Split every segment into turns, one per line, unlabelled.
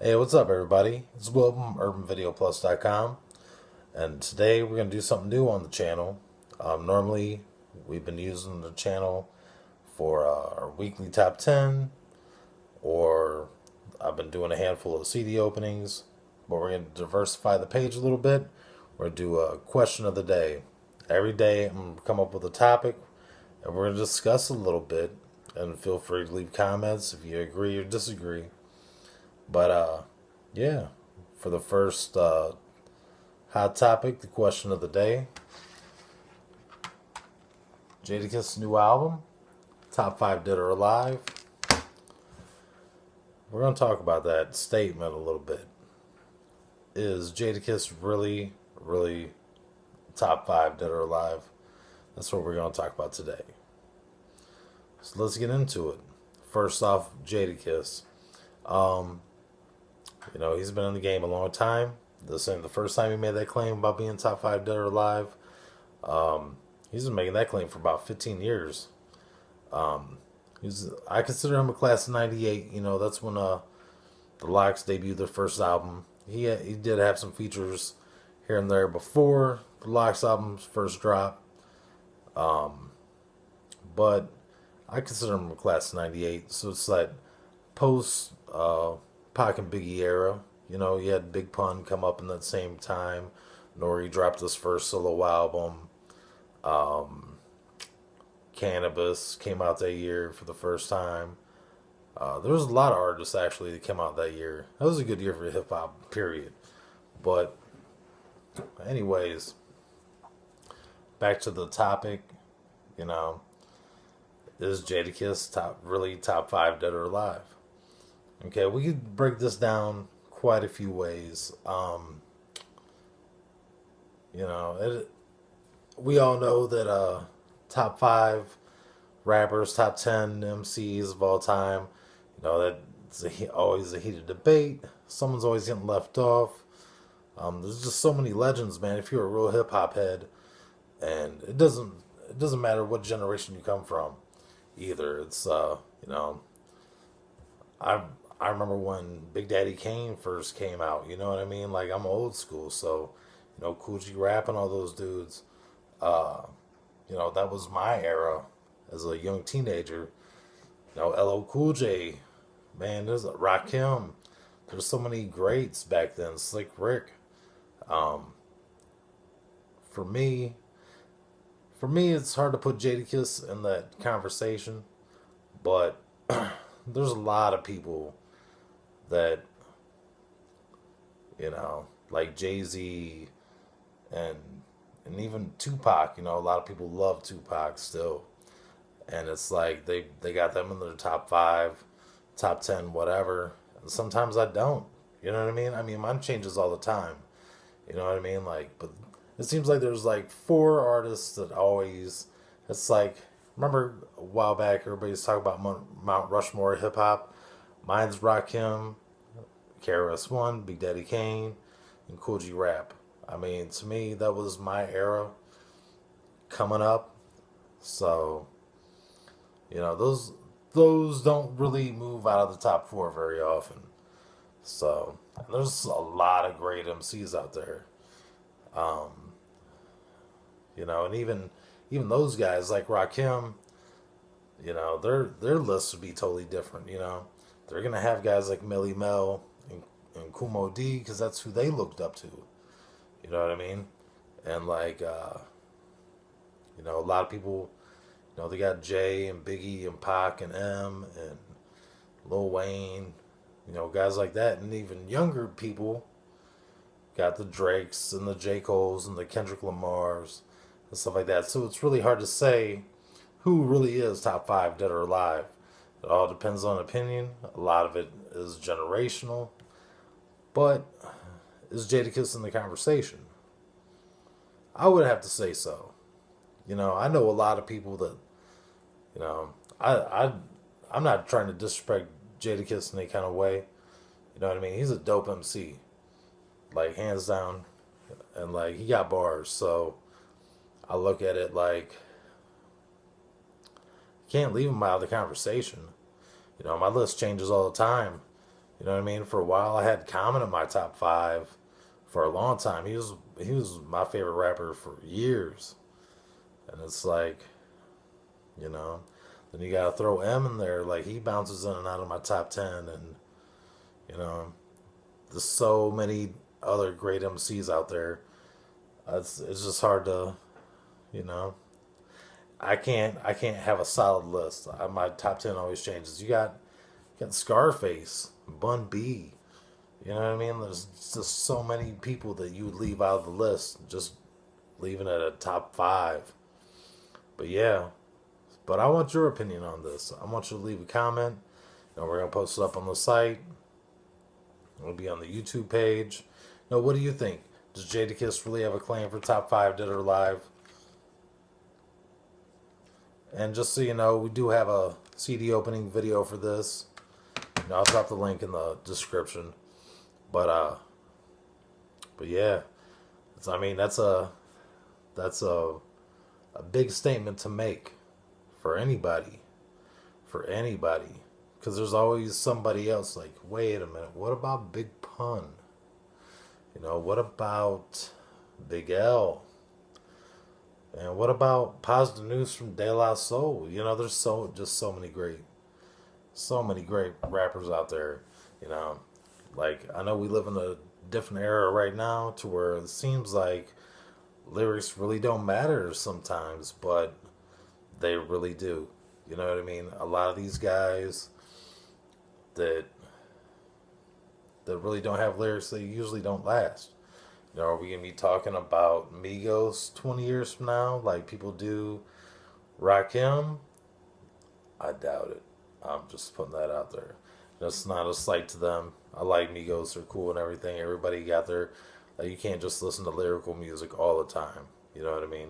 Hey, what's up, everybody? It's Will from UrbanVideoPlus.com, and today we're going to do something new on the channel. Normally, we've been using the channel for our weekly top 10, or I've been doing a handful of CD openings, but we're going to diversify the page a little bit. We're going to do a question of the day. Every day, I'm going to come up with a topic, and we're going to discuss a little bit, and feel free to leave comments if you agree or disagree. But yeah, for the first hot topic, the question of the day, Jadakiss' new album, top 5 dead or alive. We're going to talk about that statement a little bit. Is Jadakiss really, really top 5 dead or alive? That's what we're going to talk about today. So let's get into it. First off, Jadakiss. He's been in the game a long time. This ain't the first time he made that claim about being top 5 dead or alive. He's been making that claim for about 15 years. I consider him a class of 98. That's when the Lox debuted their first album. He did have some features here and there before the Lox album's first drop. But I consider him a class of 98. So it's like post Pac and Biggie era. You had Big Pun come up in that same time. Nori dropped his first solo album. Cannabis came out that year for the first time. There was a lot of artists actually that came out that year. That was a good year for hip hop, period. But, anyways, back to the topic. Is Jadakiss really top 5 dead or alive? Okay, we could break this down quite a few ways. We all know that top 5 rappers, top 10 MCs of all time, that's always a heated debate. Someone's always getting left off. There's just so many legends, man. If you're a real hip hop head, and it doesn't matter what generation you come from, either. It's I remember when Big Daddy Kane first came out. You know what I mean? Like, I'm old school, so Kool G Rap and all those dudes. That was my era as a young teenager. LL Cool J, man, there's Rakim. There's so many greats back then. Slick Rick. Um, for me, it's hard to put Jadakiss in that conversation, but there's a lot of people that, like Jay-Z and even Tupac. A lot of people love Tupac still. And it's like they got them in their top 5, top 10, whatever. And sometimes I don't. You know what I mean? I mean, mine changes all the time. You know what I mean? Like, but it seems like there's like 4 artists that always, it's like, remember a while back everybody was talking about Mount Rushmore hip hop? Mine's Rakim, KRS-One, Big Daddy Kane, and Kool G Rap. I mean, to me, that was my era coming up. So, those don't really move out of the top 4 very often. So, and there's a lot of great MCs out there. And even those guys like Rakim, their lists would be totally different. They're gonna have guys like Melly Mel and Kumo D because that's who they looked up to. You know what I mean? And like, a lot of people, they got Jay and Biggie and Pac and M and Lil Wayne, guys like that, and even younger people got the Drakes and the J. Coles and the Kendrick Lamars and stuff like that. So it's really hard to say who really is top 5 dead or alive. It all depends on opinion. A lot of it is generational. But is Jadakiss in the conversation? I would have to say so. I know a lot of people that, I'm not trying to disrespect Jadakiss in any kind of way. You know what I mean? He's a dope MC. Like, hands down. And, like, he got bars. So, I look at it like, you can't leave him out of the conversation. My list changes all the time. You know what I mean? For a while, I had Common in my top five for a long time. He was my favorite rapper for years, and it's like, you know, then you gotta throw M in there. Like he bounces in and out of my top 10, and you know, there's so many other great MCs out there. It's just hard to, you know. I can't have a solid list. My top 10 always changes. You got Scarface, Bun B. You know what I mean? There's just so many people that you would leave out of the list, just leaving it at top five. But yeah, but I want your opinion on this. I want you to leave a comment, and we're gonna post it up on the site. It'll be on the YouTube page. Now, what do you think? Does Jadakiss really have a claim for top five Dead or Alive? And just so you know, we do have a CD opening video for this. I'll drop the link in the description. But yeah, I mean that's a big statement to make for anybody, because there's always somebody else. Like, wait a minute, what about Big Pun? You know, what about Big L? And what about Positive News from De La Soul? You know, there's so many great rappers out there. You know, like I know we live in a different era right now to where it seems like lyrics really don't matter sometimes, but they really do. You know what I mean? A lot of these guys that really don't have lyrics, they usually don't last. You know, are we gonna be talking about Migos 20 years from now, like people do Rakim? I doubt it. I'm just putting that out there. That's not a slight to them. I like Migos; they're cool and everything. Everybody got their. Like, you can't just listen to lyrical music all the time. You know what I mean?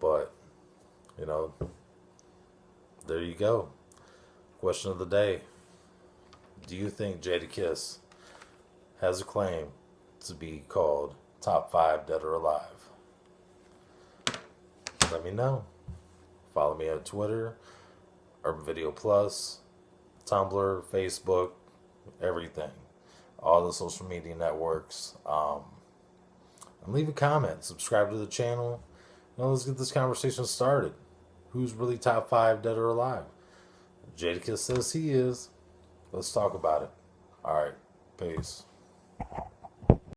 But you know, there you go. Question of the day: do you think Jadakiss has a claim to be called top five Dead or Alive? Let me know. Follow me on Twitter, Urban Video Plus, Tumblr, Facebook, everything. All the social media networks. And leave a comment. Subscribe to the channel. You know, let's get this conversation started. Who's really top five Dead or Alive? Jadakiss says he is. Let's talk about it. Alright. Peace.